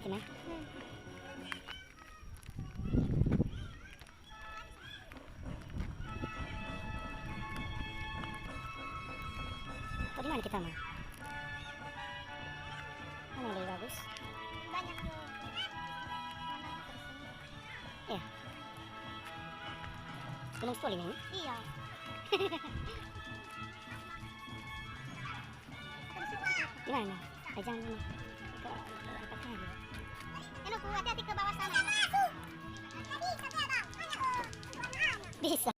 Tadi mah. Di mana kita mah? Mana yang lebih bagus? Banyak tuh. Iya. Gunung Stoli ini? Iya. Di mana? Jangan dulu. Angkat lagi. Enak, hati-hati ke bawah sana. Bisa.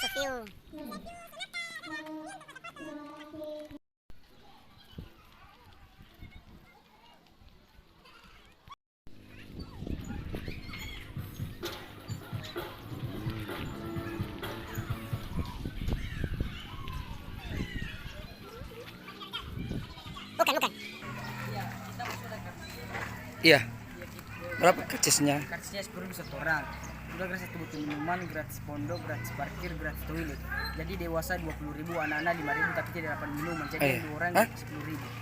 Sofio. Bukan. Iya. Berapa karcisnya? Karcisnya 10.000 satu orang. Udah gratis kebutuhan minuman, gratis pondok, gratis parkir, gratis toilet. Jadi dewasa 20.000, anak-anak 5.000 tapi tidak dapat minum. Jadi dua orang 10.000.